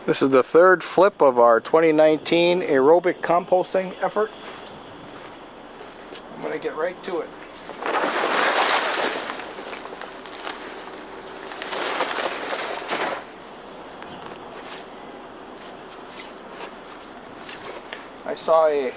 This is the third flip of our 2019 aerobic composting effort. I'm going to get right to it. I saw a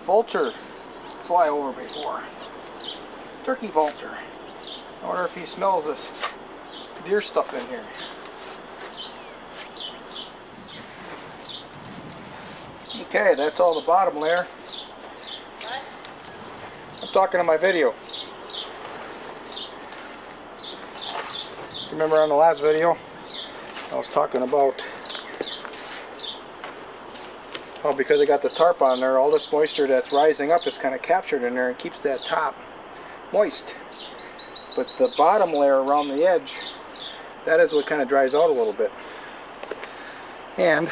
vulture fly over before. Turkey vulture. I wonder if he smells this deer stuff in here. Okay, that's all the bottom layer. I'm talking to my video. Remember on the last video, I was talking about how because I got the tarp on there, all this moisture that's rising up is kind of captured in there and keeps that top moist. But the bottom layer around the edge, that is what kind of dries out a little bit. And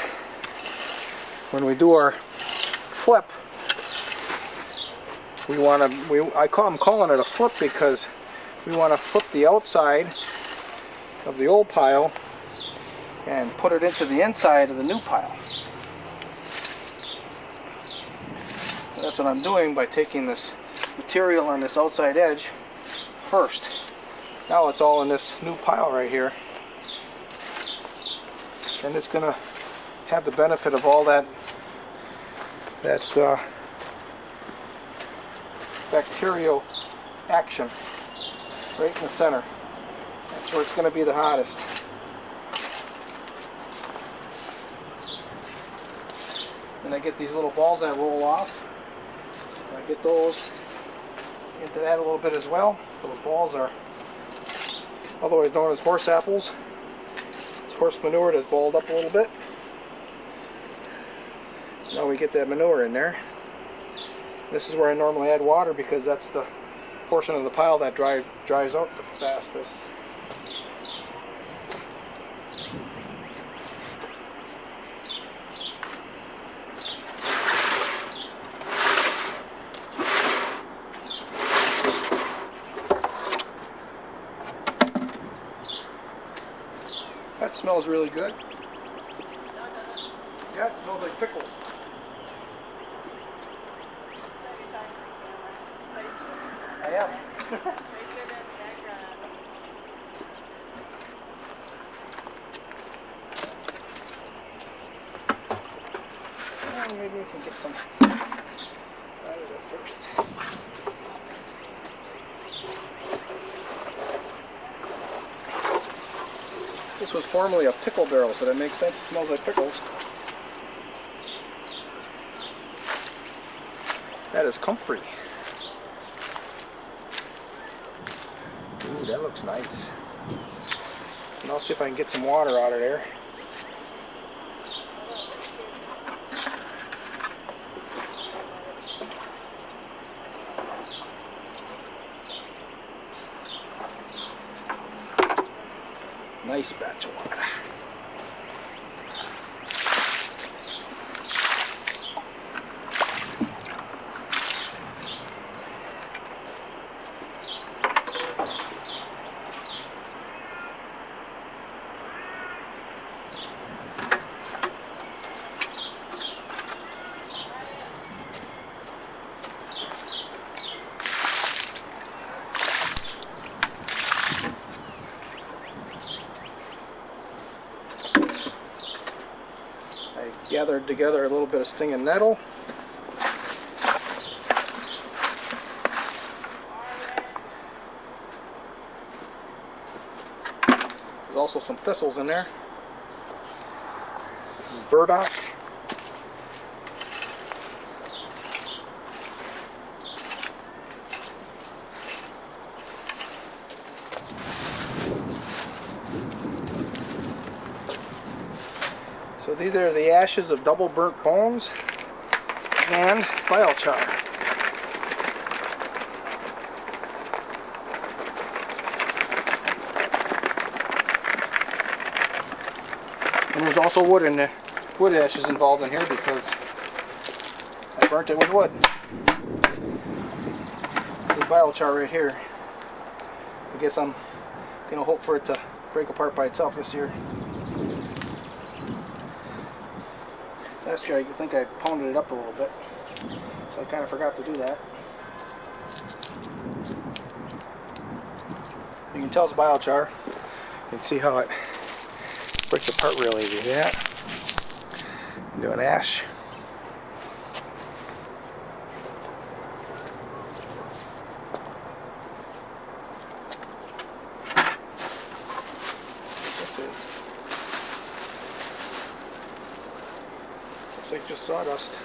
when we do our flip, I'm calling it a flip because we want to flip the outside of the old pile and put it into the inside of the new pile. So that's what I'm doing by taking this material on this outside edge first. Now it's all in this new pile right here, and it's going to have the benefit of all that bacterial action right in the center. That's where it's going to be the hottest. And I get these little balls that roll off. And I get those into that a little bit as well. Those balls are otherwise known as horse apples. It's horse manure that's balled up a little bit. Now we get that manure in there. This is where I normally add water because that's the portion of the pile that dries out the fastest. That smells really good. Yeah, it smells like pickles. I am. Well, maybe we can get some out of it first. This was formerly a pickle barrel, so that makes sense. It smells like pickles. That is comfrey. Ooh, that looks nice. And I'll see if I can get some water out of there. Nice batch of water. Gathered together a little bit of stinging nettle. There's also some thistles in there. This is burdock. So these are the ashes of double burnt bones and biochar. And there's also wood in there, wood ashes involved in here because I burnt it with wood. This is biochar right here. I guess I'm going to hope for it to break apart by itself this year. Last year I think I pounded it up a little bit, so I kind of forgot to do that. You can tell it's biochar. You can see how it breaks apart really easy. See that? Into an ash. This is. Looks like just sawdust.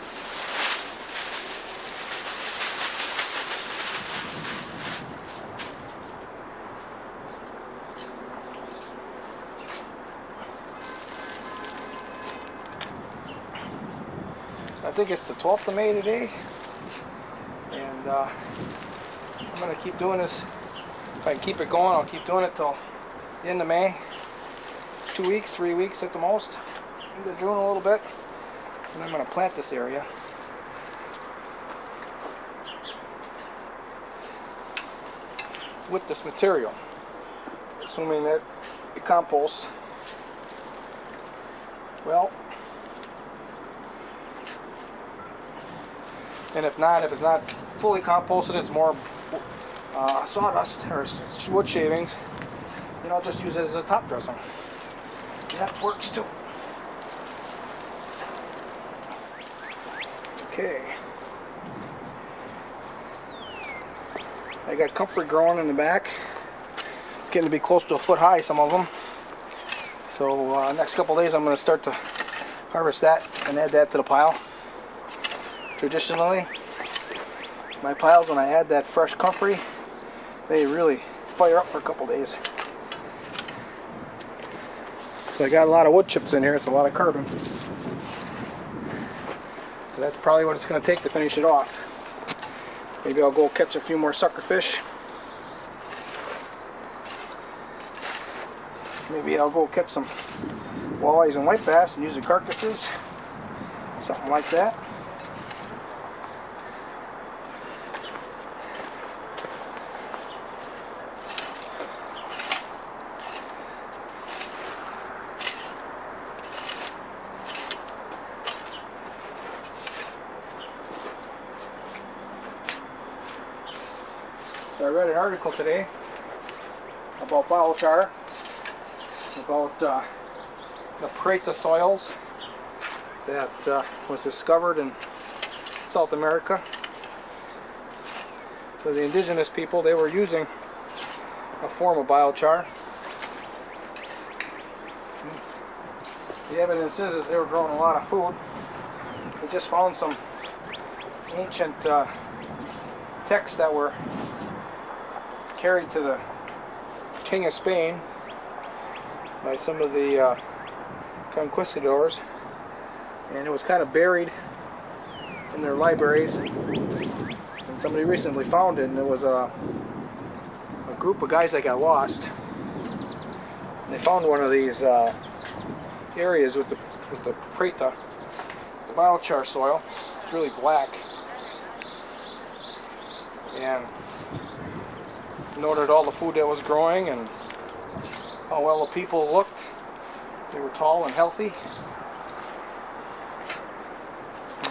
I think it's the 12th of May today, and I'm going to keep doing this. If I can keep it going, I'll keep doing it till the end of May. 2 weeks, 3 weeks at the most, into June a little bit, and I'm going to plant this area. With this material, assuming that it composts. Well, and if it's not fully composted, it's more sawdust or wood shavings, then I'll just use it as a top dressing. And that works too. Okay. I got comfrey growing in the back. It's getting to be close to a foot high, some of them. So next couple days I'm going to start to harvest that and add that to the pile. Traditionally, my piles, when I add that fresh comfrey, they really fire up for a couple days. So I got a lot of wood chips in here. It's a lot of carbon. So that's probably what it's going to take to finish it off. Maybe I'll go catch a few more sucker fish. Maybe I'll go catch some walleyes and white bass and use the carcasses. Something like that. So I read an article today about biochar, about the Preta soils that was discovered in South America. For the indigenous people, they were using a form of biochar. The evidence is they were growing a lot of food. We just found some ancient texts that were carried to the King of Spain by some of the conquistadors, and it was kind of buried in their libraries, and somebody recently found it, and it was a group of guys that got lost, and they found one of these areas with the Preta, the biochar soil. It's really black, and noted all the food that was growing and how well the people looked. They were tall and healthy.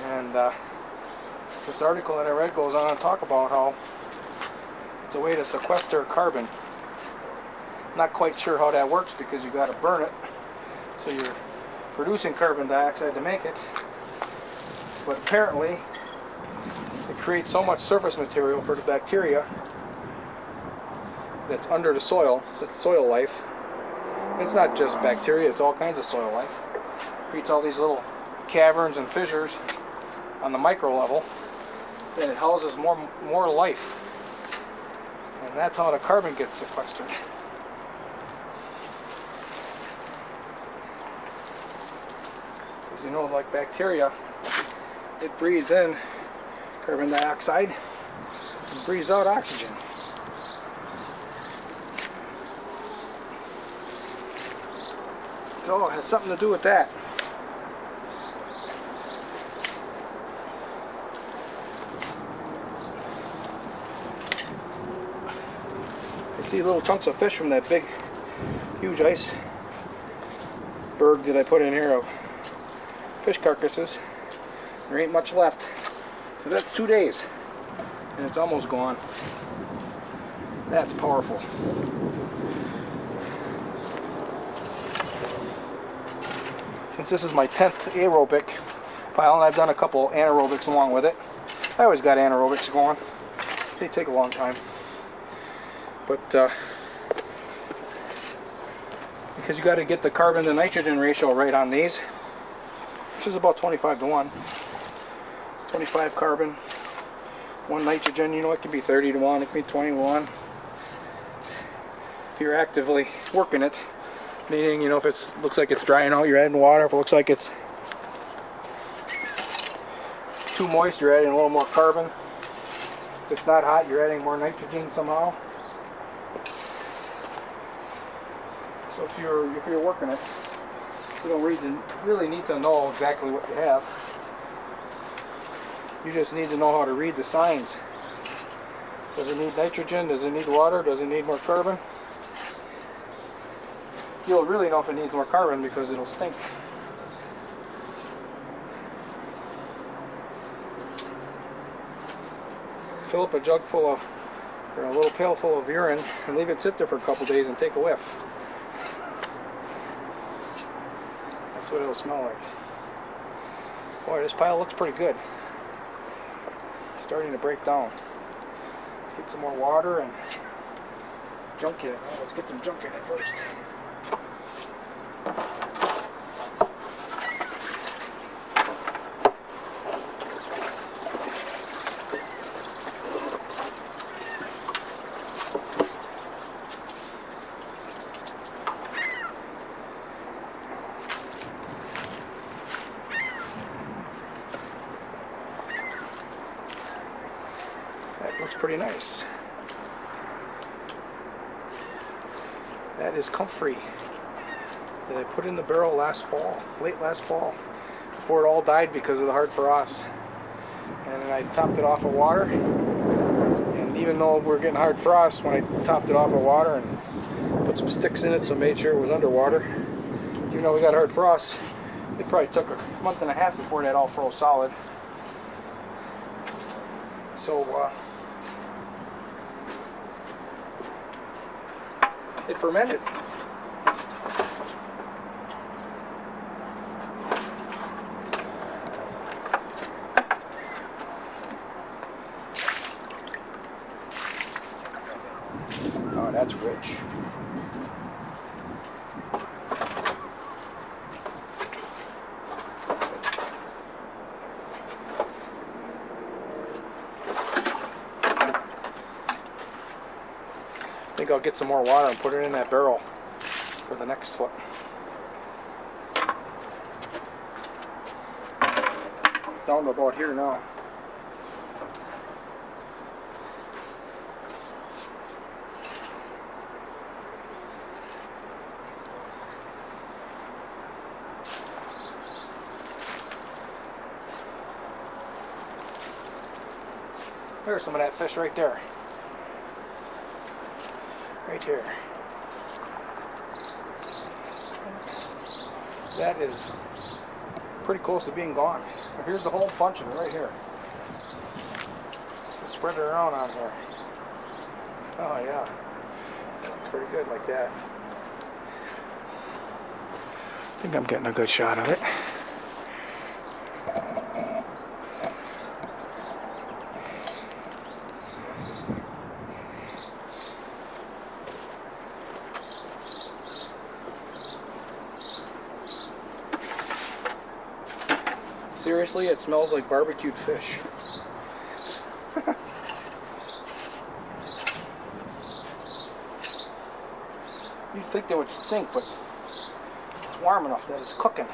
And this article that I read goes on to talk about how it's a way to sequester carbon. Not quite sure how that works because you got to burn it, so you're producing carbon dioxide to make it. But apparently it creates so much surface material for the bacteria that's under the soil, that's soil life. It's not just bacteria, it's all kinds of soil life. It creates all these little caverns and fissures on the micro level, then it houses more life. And that's how the carbon gets sequestered. As you know, like bacteria, it breathes in carbon dioxide and breathes out oxygen. So it had something to do with that. I see little chunks of fish from that big, huge iceberg that I put in here of fish carcasses. There ain't much left. So that's 2 days. And it's almost gone. That's powerful. Since this is my 10th aerobic pile, and I've done a couple anaerobics along with it. I always got anaerobics going. They take a long time. But because you got to get the carbon to nitrogen ratio right on these, which is about 25 to 1. 25 carbon, 1 nitrogen, you know, it can be 30 to 1, it can be 20 to 1. If you're actively working it, meaning, you know, if it looks like it's drying out, you're adding water. If it looks like it's too moist, you're adding a little more carbon. If it's not hot, you're adding more nitrogen somehow. So if you're working it, you don't really need to know exactly what you have. You just need to know how to read the signs. Does it need nitrogen? Does it need water? Does it need more carbon? You'll really know if it needs more carbon because it'll stink. Fill up a jug full of, or a little pail full of urine and leave it sit there for a couple days and take a whiff. That's what it'll smell like. Boy, this pile looks pretty good. It's starting to break down. Let's get some more water and junk in it. Oh, let's get some junk in it first. That looks pretty nice. That is comfrey that I put in the barrel late last fall, before it all died because of the hard frost. And then I topped it off with water. And even though we're getting hard frost, when I topped it off with water and put some sticks in it, so made sure it was underwater, even though we got hard frost, it probably took a month and a half before that all froze solid. So it fermented. Oh, that's rich. I think I'll get some more water and put it in that barrel for the next foot. Down to about here now. There's some of that fish right there. Right here. That is pretty close to being gone. Here's the whole bunch of it right here. Just spread it around on here. Oh yeah. That looks pretty good like that. I think I'm getting a good shot of it. Seriously, it smells like barbecued fish. You'd think they would stink, but it's warm enough that it's cooking.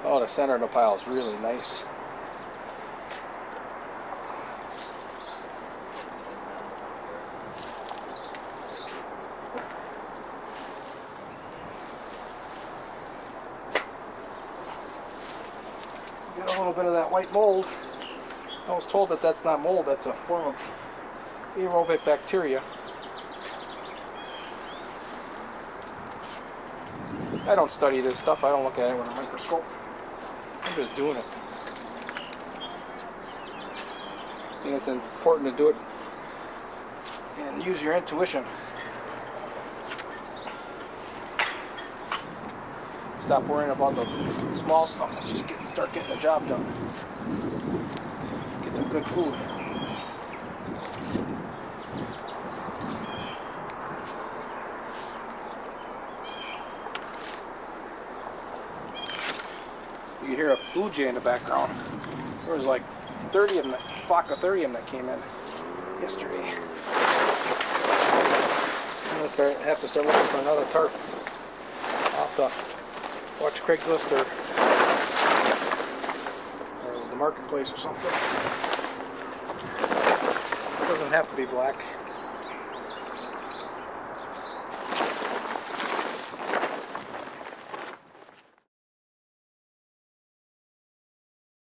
Oh, the center of the pile is really nice. Get a little bit of that white mold I was told that that's not mold, that's a form of aerobic bacteria. I don't study this stuff, I don't look at it with a microscope. I'm just doing it. I think it's important to do it and use your intuition. Stop worrying about the small stuff and just start getting the job done. Get some good food. You can hear a blue jay in the background. There was like 30 of them, flock of 30 of them that came in yesterday. I'm gonna have to start looking for another tarp. I'll have to watch Craigslist or the marketplace or something. It doesn't have to be black.